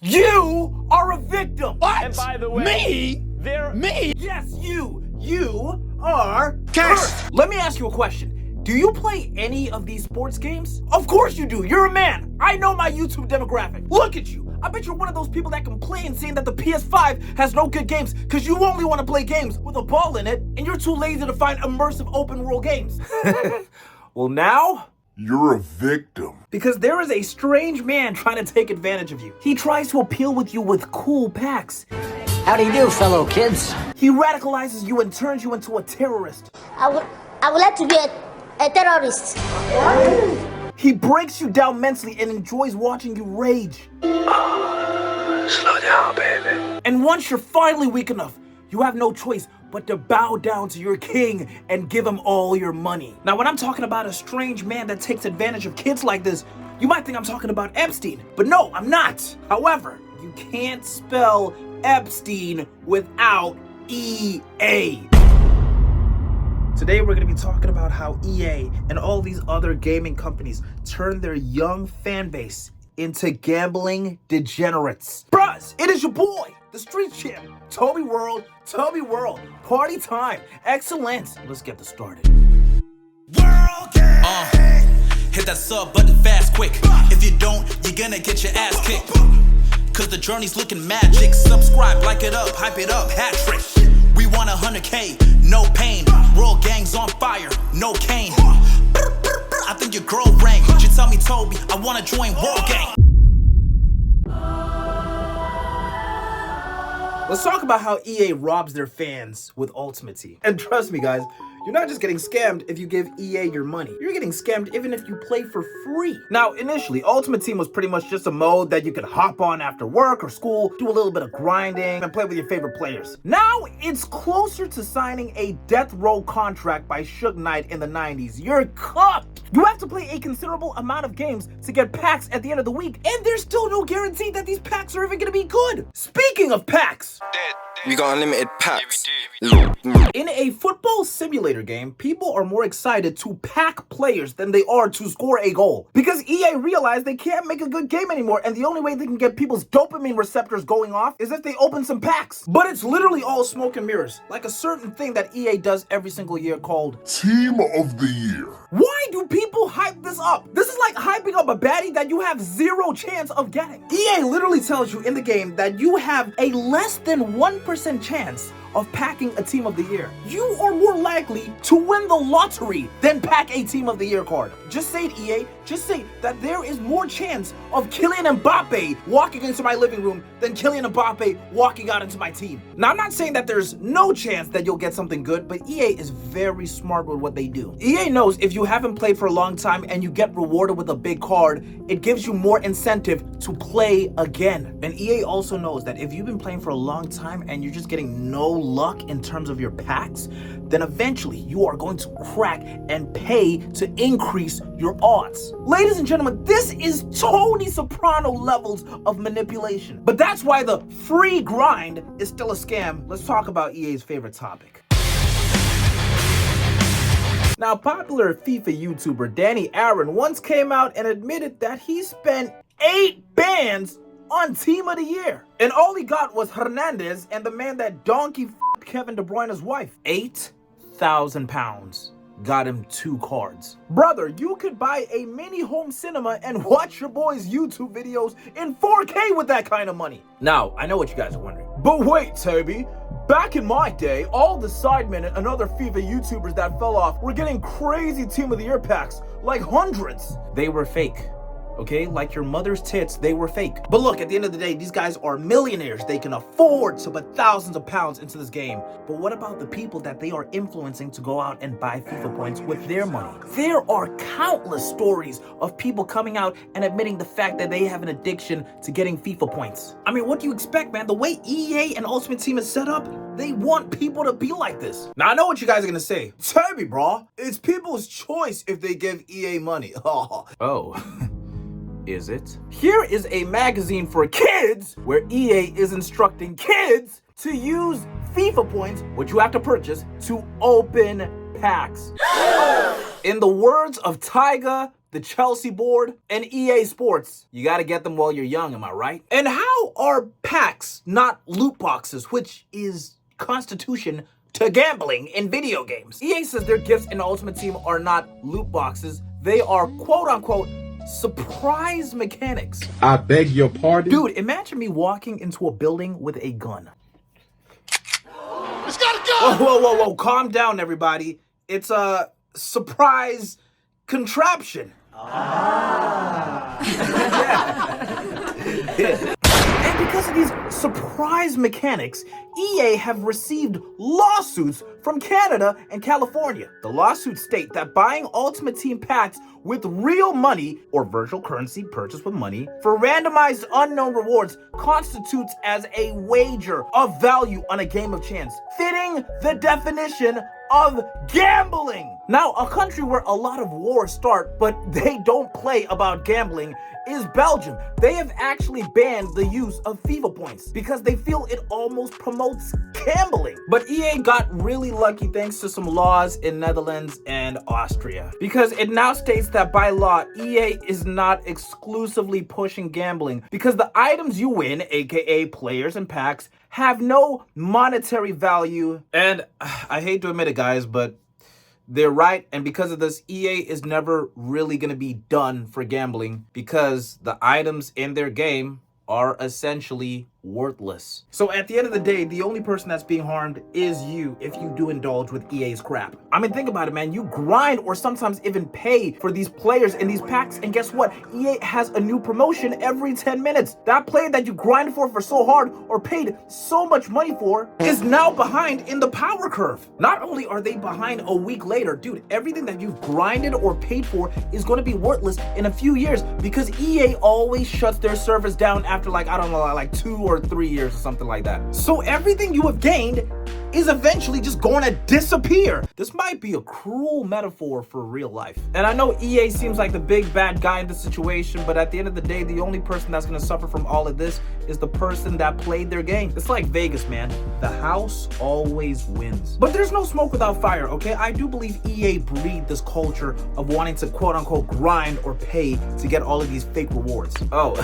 You are a victim. What? And by the way, Me? Yes, you. You are cursed. Let me ask you a question. Do you play any of these sports games? Of course you do. You're a man. I know my YouTube demographic. Look at you. I bet you're one of those people that complain saying that the PS5 has no good games because you only want to play games with a ball in it and you're too lazy to find immersive open world games. Well, now you're a victim. because there is a strange man trying to take advantage of you. He tries to appeal with you with cool packs. How do you do, fellow kids? He radicalizes you and turns you into a terrorist. I would like to be a terrorist. He breaks you down mentally and enjoys watching you rage. slow down, baby. And once you're finally weak enough, you have no choice but to bow down to your king and give him all your money. Now, when I'm talking about a strange man that takes advantage of kids like this, you might think I'm talking about Epstein, but no, I'm not. However, you can't spell Epstein without EA. Today we're going to be talking about how EA and all these other gaming companies turn their young fan base into gambling degenerates. Bruh, it is your boy, the street champ, Toby World, party time, excellence. Let's get this started. World gang. Hit that sub button fast, quick. If you don't, you're gonna get your ass kicked. Cause the journey's looking magic. Subscribe, like it up, hype it up, hat trick. We want 100K, no pain. World gang's on fire, no cane. I think your girl rang. You tell me, Toby, I wanna join World Gang. Let's talk about how EA robs their fans with Ultimate Team. And trust me, guys, you're not just getting scammed if you give EA your money. You're getting scammed even if you play for free. Now, initially, Ultimate Team was pretty much just a mode that you could hop on after work or school, do a little bit of grinding, and play with your favorite players. Now, it's closer to signing a death row contract by Suge Knight in the 90s. You're cuffed. You have to play a considerable amount of games to get packs at the end of the week, and there's still no guarantee that these packs are even gonna be good. Speaking of packs, we got unlimited packs. in a football simulator game, people are more excited to pack players than they are to score a goal. Because EA realized they can't make a good game anymore, and the only way they can get people's dopamine receptors going off is if they open some packs. But it's literally all smoke and mirrors, like a certain thing that EA does every single year called Team of the Year. Why do people hype this up? This is like hyping up a baddie that you have zero chance of getting. EA literally tells you in the game that you have a less than 1% chance of packing a Team of the Year. You are more likely to win the lottery than pack a Team of the Year card. Just say it, EA. Just say that there is more chance of Kylian Mbappe walking into my living room than Kylian Mbappe walking out into my team. Now, I'm not saying that there's no chance that you'll get something good, but EA is very smart with what they do. EA knows if you haven't played for a long time and you get rewarded with a big card, it gives you more incentive to play again. And EA also knows that if you've been playing for a long time and you're just getting no luck in terms of your packs, then eventually you are going to crack and pay to increase your odds. Ladies and gentlemen, this is Tony Soprano levels of manipulation. But that's why the free grind is still a scam. Let's talk about EA's favorite topic. Now, popular FIFA YouTuber Danny Aaron once came out and admitted that he spent 8 bands on Team of the Year. And all he got was Hernandez and the man that donkey f***ed Kevin De Bruyne's wife. 8,000 pounds got him 2 cards. Brother, you could buy a mini home cinema and watch your boy's YouTube videos in 4K with that kind of money. Now, I know what you guys are wondering. But wait, Toby. Back in my day, all the Sidemen and other FIFA YouTubers that fell off were getting crazy Team of the Year packs, like hundreds. They were fake. Okay, like your mother's tits, they were fake. But look, at the end of the day, these guys are millionaires. They can afford to put thousands of pounds into this game. But what about the people that they are influencing to go out and buy FIFA points with their money? There are countless stories of people coming out and admitting the fact that they have an addiction to getting FIFA points. I mean, what do you expect, man? The way EA and Ultimate Team is set up, they want people to be like this. Now, I know what you guys are gonna say. Tell me, bro, it's people's choice if they give EA money. Oh. Is it? Here is a magazine for kids where EA is instructing kids to use FIFA points, which you have to purchase, to open packs. In the words of Tyga, the Chelsea board, and EA Sports. You gotta get them while you're young, am I right? And how are packs not loot boxes, which is constitution to gambling in video games? EA says their gifts in Ultimate Team are not loot boxes. They are quote-unquote surprise mechanics. I beg your pardon? Dude, imagine me walking into a building with a gun. It's got a gun! Whoa, calm down, everybody. It's a surprise contraption. And because of these surprise mechanics, EA have received lawsuits from Canada and California. The lawsuits state that buying Ultimate Team packs with real money or virtual currency purchased with money for randomized unknown rewards constitutes as a wager of value on a game of chance, fitting the definition of gambling. Now, a country where a lot of wars start, but they don't play about gambling, is Belgium. They have actually banned the use of FIFA Points because they feel it almost promotes gambling. But EA got really lucky thanks to some laws in Netherlands and Austria, because it now states that by law, EA is not exclusively pushing gambling because the items you win, aka players and packs, have no monetary value. And I hate to admit it, guys, but they're right, and because of this, EA is never really going to be done for gambling because the items in their game are essentially worthless. So at the end of the day, the only person that's being harmed is you if you do indulge with EA's crap. I mean, think about it, man. You grind or sometimes even pay for these players in these packs, and guess what? EA has a new promotion every 10 minutes. That player that you grinded for so hard or paid so much money for is now behind in the power curve. Not only are they behind a week later, dude, everything that you've grinded or paid for is going to be worthless in a few years because EA always shuts their servers down after like, I don't know, like 2 or 3 years or something like that. So everything you have gained is eventually just going to disappear. This might be a cruel metaphor for real life. And I know EA seems like the big bad guy in this situation, but at the end of the day, the only person that's going to suffer from all of this is the person that played their game. It's like Vegas, man. The house always wins. But there's no smoke without fire, okay? I do believe EA breed this culture of wanting to quote unquote grind or pay to get all of these fake rewards. Oh,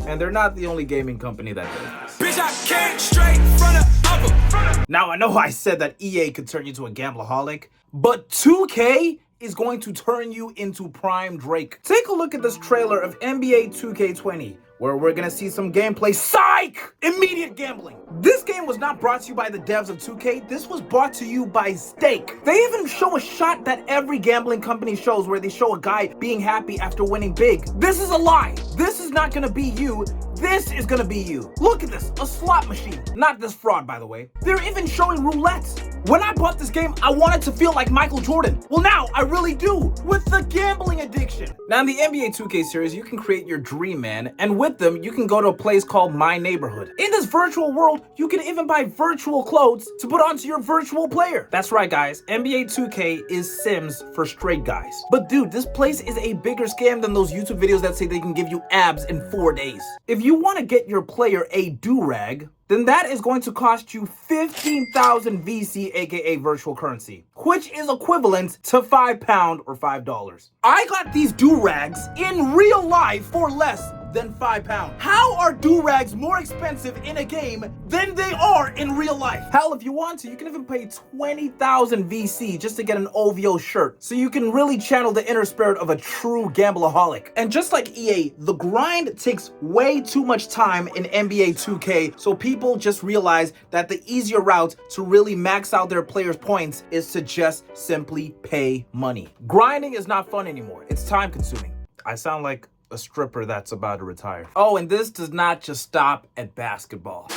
and they're not the only gaming company that does this. Bitch, I came straight from the upper. Now, I know I said that EA could turn you to a gambleaholic, but 2K is going to turn you into Prime Drake. Take a look at this trailer of NBA 2K20, where we're gonna see some gameplay. Psych! Immediate gambling. This game was not brought to you by the devs of 2K. This was brought to you by Stake. They even show a shot that every gambling company shows where they show a guy being happy after winning big. This is a lie. This is not gonna be you. This is gonna be you. Look at this, a slot machine. Not this fraud, by the way. They're even showing roulette. When I bought this game, I wanted to feel like Michael Jordan. Well, now I really do, with the gambling addiction. Now, in the NBA 2K series, you can create your dream man, and with them, you can go to a place called My Neighborhood. In this virtual world, you can even buy virtual clothes to put onto your virtual player. That's right, guys. NBA 2K is Sims for straight guys. But dude, this place is a bigger scam than those YouTube videos that say they can give you abs in 4 days. If you want to get your player a do-rag, then that is going to cost you 15,000 VC, aka virtual currency, which is equivalent to £5 or $5. I got these do-rags in real life for less than £5. How are do-rags more expensive in a game than they are in real life? Hell, if you want to, you can even pay 20,000 VC just to get an OVO shirt, so you can really channel the inner spirit of a true gambleaholic. And just like EA, the grind takes way too much time in NBA 2K, so people just realize that the easier route to really max out their players' points is to just simply pay money. Grinding is not fun anymore. It's time consuming. I sound like a stripper that's about to retire. Oh, and this does not just stop at basketball.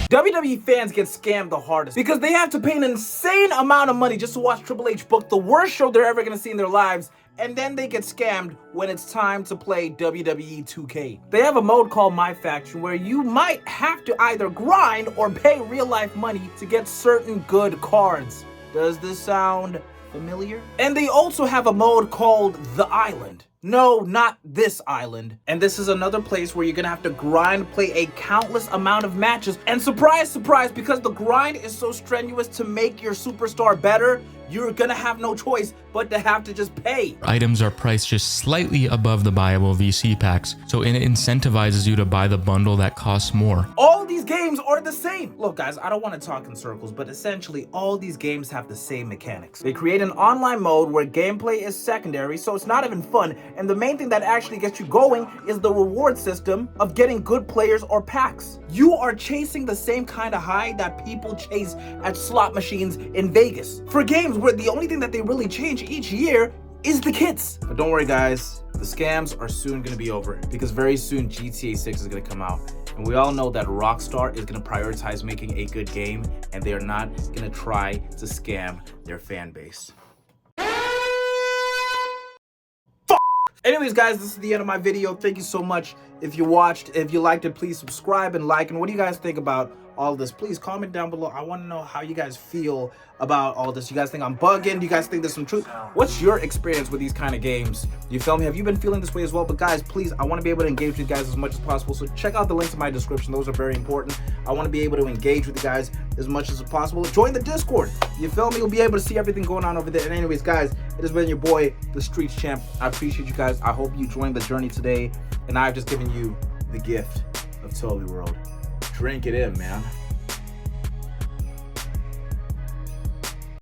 WWE fans get scammed the hardest because they have to pay an insane amount of money just to watch Triple H book the worst show they're ever gonna see in their lives, and then they get scammed when it's time to play WWE 2K. They have a mode called My Faction where you might have to either grind or pay real life money to get certain good cards. Does this sound familiar? And they also have a mode called The Island. No, not this island. And this is another place where you're gonna have to grind, play a countless amount of matches. And surprise, surprise, because the grind is so strenuous to make your superstar better, you're gonna have no choice but to have to just pay. Items are priced just slightly above the buyable VC packs, so it incentivizes you to buy the bundle that costs more. All these games are the same. Look guys, I don't want to talk in circles, but essentially all these games have the same mechanics. They create an online mode where gameplay is secondary, so it's not even fun, and the main thing that actually gets you going is the reward system of getting good players or packs. You are chasing the same kind of high that people chase at slot machines in Vegas for games where the only thing that they really change each year is the kits. But don't worry guys, the scams are soon going to be over, because very soon GTA 6 is going to come out. And we all know that Rockstar is going to prioritize making a good game, and they are not going to try to scam their fan base. Anyways guys, this is the end of my video. Thank you so much if you watched. If you liked it, please subscribe and like. And what do you guys think about all this? Please comment down below. I want to know how you guys feel about all this. You guys think I'm bugging? Do you guys think there's some truth? What's your experience with these kind of games? You feel me? Have you been feeling this way as well? But guys, please, I want to be able to engage with you guys as much as possible. So check out the links in my description. Those are very important. I want to be able to engage with you guys as much as possible. Join the Discord. You feel me? You'll be able to see everything going on over there. And anyways, guys, it has been your boy, the Streets Champ. I appreciate you guys. I hope you joined the journey today. And I've just given you the gift of Toby World. Drink it in, man.